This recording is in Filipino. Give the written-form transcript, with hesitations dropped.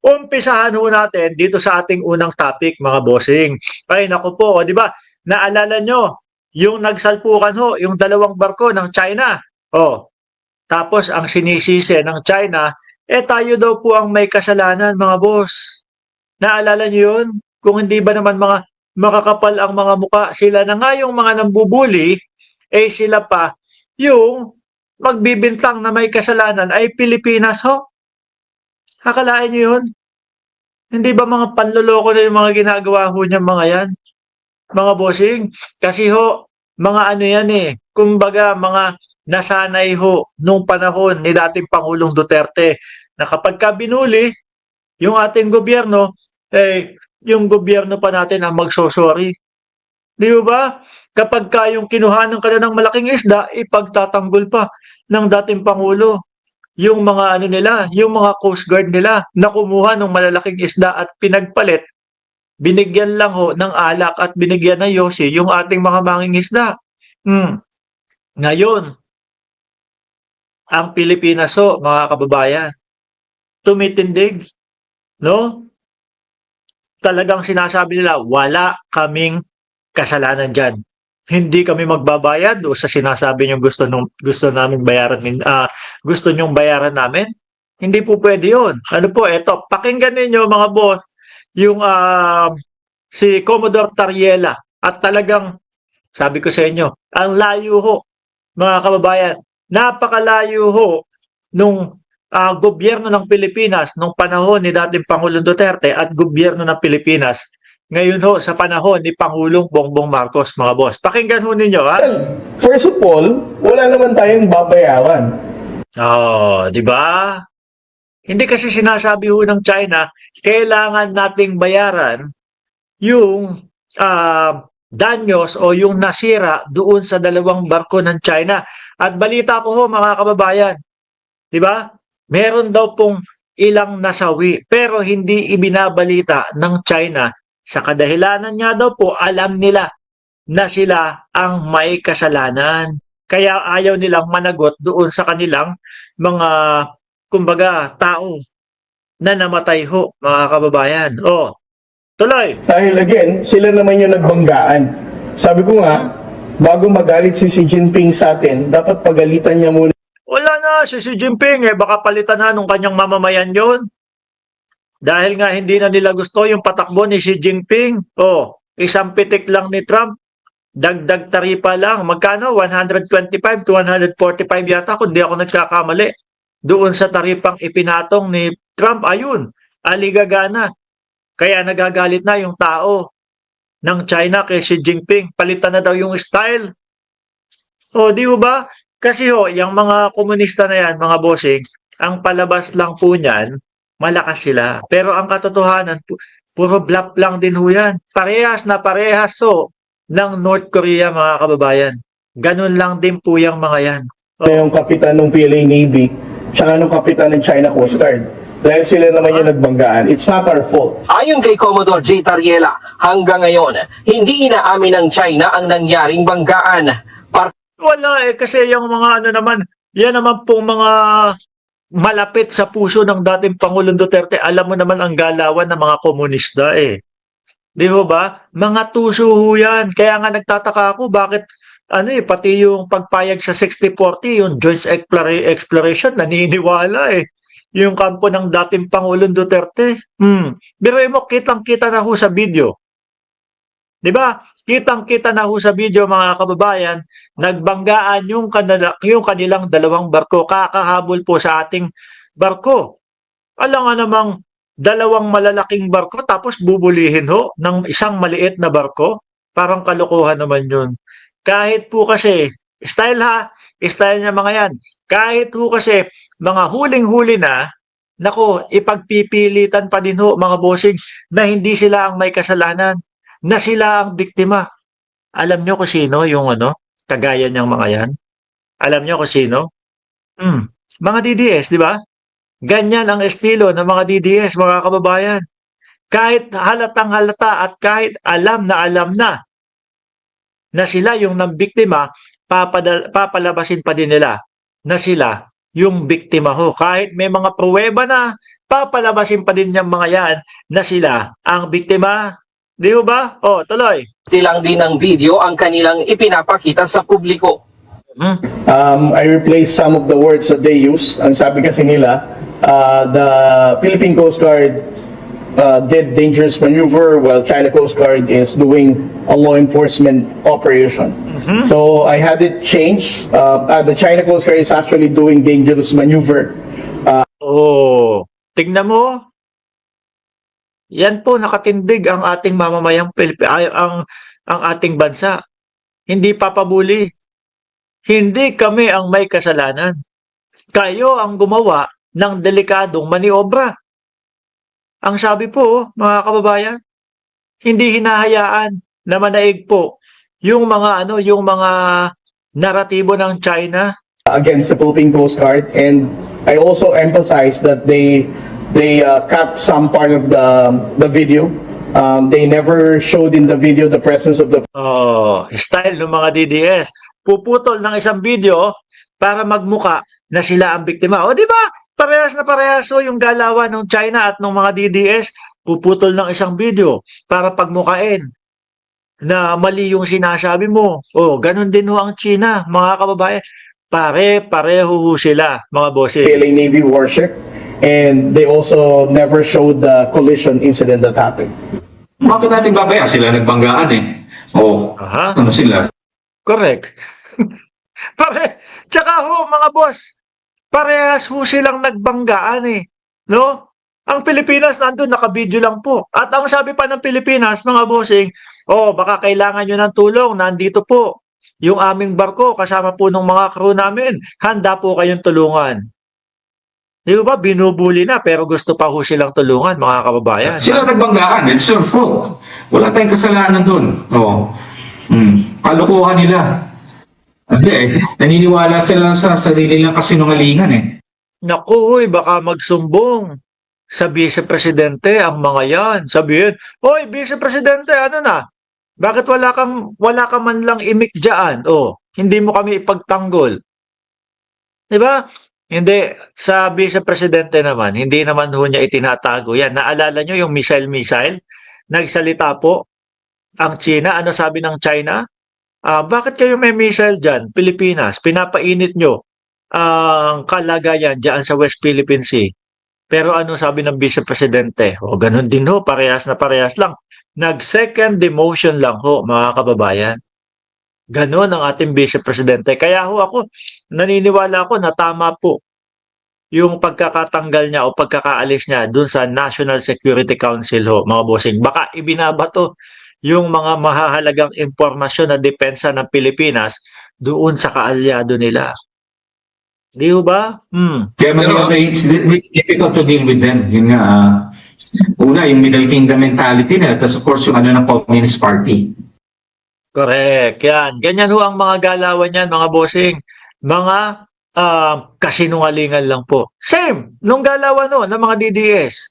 Umpisahan ho natin dito sa ating unang topic, mga bossing. Ay, naku po, di ba? Naalala nyo, yung nagsalpukan ho, yung dalawang barko ng China. Oh, tapos ang sinisisi ng China, tayo daw po ang may kasalanan, mga boss. Naalala nyo yun? Kung hindi ba naman mga makakapal ang mga muka, sila na nga yung mga nambubuli, sila pa yung magbibintang na may kasalanan ay Pilipinas ho. Akalain nyo yun? Hindi ba mga panloloko na yung mga ginagawa ho niya mga yan? Mga bossing? Kasi ho, mga ano yan kumbaga mga nasanay ho nung panahon ni dating Pangulong Duterte na kapag ka binuli yung ating gobyerno, yung gobyerno pa natin ang magsosorry. Di ba? Kapag ka yung kinuhanan ka na ng malaking isda, ipagtatanggol pa ng dating Pangulo yung mga ano nila, yung mga Coast Guard nila na kumuha ng malalaking isda at pinagpalit, binigyan lang ho ng alak at binigyan ng yosi yung ating mga mangingisda. Ngayon, ang Pilipinas ho, mga kababayan, tumitindig, no? Talagang sinasabi nila, wala kaming kasalanan dyan. Hindi kami magbabayad o sa sinasabi nyo gusto namin bayaran, gusto nyong bayaran namin. Hindi po pwede yun. Ano po, eto, pakinggan ninyo mga boss, yung si Commodore Tariela. At talagang, sabi ko sa inyo, ang layo ho, mga kababayan, napakalayo ho nung gobyerno ng Pilipinas nung panahon ni dating Pangulong Duterte at gobyerno ng Pilipinas ngayon ho sa panahon ni Pangulong Bongbong Marcos, mga boss. Pakinggan ho ninyo, ha? First of all, wala naman tayong babayaran. Oh, di ba? Hindi kasi sinasabi ho ng China, kailangan nating bayaran yung danyos o yung nasira doon sa dalawang barko ng China. At balita ko ho, mga kababayan, di ba? Meron daw pong ilang nasawi pero hindi ibinabalita ng China sa kadahilanan niya daw po alam nila na sila ang may kasalanan. Kaya ayaw nilang managot doon sa kanilang mga kumbaga tao na namatay ho, mga kababayan. Oh, tuloy. Dahil again, sila naman yung nagbanggaan. Sabi ko nga, bago magalit si Xi Jinping sa atin, dapat pagalitan niya muna. Wala na si Xi Jinping, baka palitan na nung kanyang mamamayan yon. Dahil nga hindi na nila gusto yung patakbo ni Xi Jinping. Oh, isang pitik lang ni Trump. Dagdag taripa lang. Magkano? 125 to 145 yata kung di ako nagkakamali. Doon sa taripang ipinatong ni Trump, ayun, aligagana. Kaya nagagalit na yung tao ng China kay Xi Jinping. Palitan na daw yung style. O, di ba? Kasi yung mga komunista na yan, mga bossing, ang palabas lang po niyan, malakas sila. Pero ang katotohanan, puro bluff lang din ho yan. Parehas na parehas ng North Korea, mga kababayan. Ganun lang din po yung mga yan. Yung kapitan ng PLA Navy, tsaka ng kapitan ng China Coast Guard. Dahil sila naman yung nagbanggaan. It's not our fault. Ayon kay Commodore J. Tariela, hanggang ngayon, hindi inaamin ng China ang nangyaring banggaan. Wala kasi yung mga ano naman, yan naman pong mga malapit sa puso ng dating Pangulong Duterte. Alam mo naman ang galawan ng mga komunista Di ba? Mga tuso ho yan. Kaya nga nagtataka ako bakit pati yung pagpayag sa 60-40, yung joint exploration, naniniwala yung kampo ng dating Pangulong Duterte. Pero mo, kitang-kita na ho sa video. Di ba? Kitang-kita na ho sa video, mga kababayan, nagbanggaan yung kanilang dalawang barko. Kakahabol po sa ating barko. Alam nga namang dalawang malalaking barko tapos bubulihin ho ng isang maliit na barko. Parang kalokohan naman yun. Kahit po kasi, style niya mga yan. Kahit po kasi, mga huling-huli na, nako, ipagpipilitan pa din ho, mga bossing, na hindi sila ang may kasalanan, na sila ang biktima. Alam nyo kung sino yung kagaya niyang mga yan? Alam nyo kung sino? Mga DDS, di ba? Ganyan ang estilo ng mga DDS, mga kababayan. Kahit halatang halata at kahit alam na sila yung nambiktima, papalabasin pa din nila na sila yung biktima ho. Kahit may mga pruweba na, papalabasin pa din yung mga yan na sila ang biktima. Di ba? O, tuloy. Tilang din ng video ang kanilang ipinapakita sa publiko. I replaced some of the words that they use. Ang sabi kasi nila, the Philippine Coast Guard did dangerous maneuver while China Coast Guard is doing a law enforcement operation. So I had it changed. The China Coast Guard is actually doing dangerous maneuver. Oh, tignan mo. Yan po nakatindig ang ating mamamayang ang ating bansa. Hindi papabuli. Hindi kami ang may kasalanan. Kayo ang gumawa ng delikadong maniobra. Ang sabi po, mga kababayan, hindi hinahayaan na manaig po yung mga naratibo ng China. Against the Philippine Coast Guard, and I also emphasize that they cut some part of the video. They never showed in the video the presence of the Oh, style ng mga DDS. Puputol ng isang video para magmuka na sila ang biktima. O di ba? Parehas na parehas yung galawan ng China at ng mga DDS. Puputol ng isang video para pagmukain na mali yung sinasabi mo. O, ganun din ho ang China, mga kababayan. Pare-pareho ho sila, mga bossing. PLA Navy warship, and they also never showed the collision incident that happened. Bakit natin babaya? Sila nagbanggaan eh. O, Aha. ano sila? Correct. Tsaka ho, mga boss, parehas ho silang nagbanggaan eh. No? Ang Pilipinas nandun, nakabidyo lang po. At ang sabi pa ng Pilipinas, mga bossing, baka kailangan nyo ng tulong, nandito po. Yung aming barko, kasama po ng mga crew namin, handa po kayong tulungan. Di ba? Binubuli na, pero gusto pa ho silang tulungan, mga kababayan. Sila nagbanggaan. It's their fault. Wala tayong kasalanan dun. O, kalokohan nila. Hindi eh. Naniniwala sila sa sarili nilang kasinungalingan eh. Naku, hoy, baka magsumbong sa Vice-Presidente ang mga yan. Sabihin, hoy, Vice-Presidente, ano na? Bakit wala ka man lang imik dyan? Hindi mo kami ipagtanggol. Diba? Hindi, sa Vice-Presidente naman, hindi naman ho niya itinatago yan. Naalala nyo yung missile? Nagsalita po ang China. Ano sabi ng China? Bakit kayo may missile dyan? Pilipinas, pinapainit nyo ang kalagayan dyan sa West Philippine Sea. Pero ano sabi ng Vice-Presidente? Ganun din ho, parehas na parehas lang. Nag-second demotion lang ho, mga kababayan. Ganon ang ating Vice-Presidente. Kaya ho ako, naniniwala ako na tama po yung pagkakatanggal niya o pagkakaalis niya dun sa National Security Council ho, mga bossing. Baka ibinabato yung mga mahahalagang impormasyon na depensa ng Pilipinas doon sa kaalyado nila. Di ho ba? Kaya Manila, it's difficult to deal with them. Yun nga, una, yung Middle Kingdom mentality nila. Tapos of course, yung ng Communist Party. Correct. Yan. Ganyan ho ang mga galawan yan, mga bossing. Mga kasinungalingan lang po. Same nung galawan no, ng mga DDS.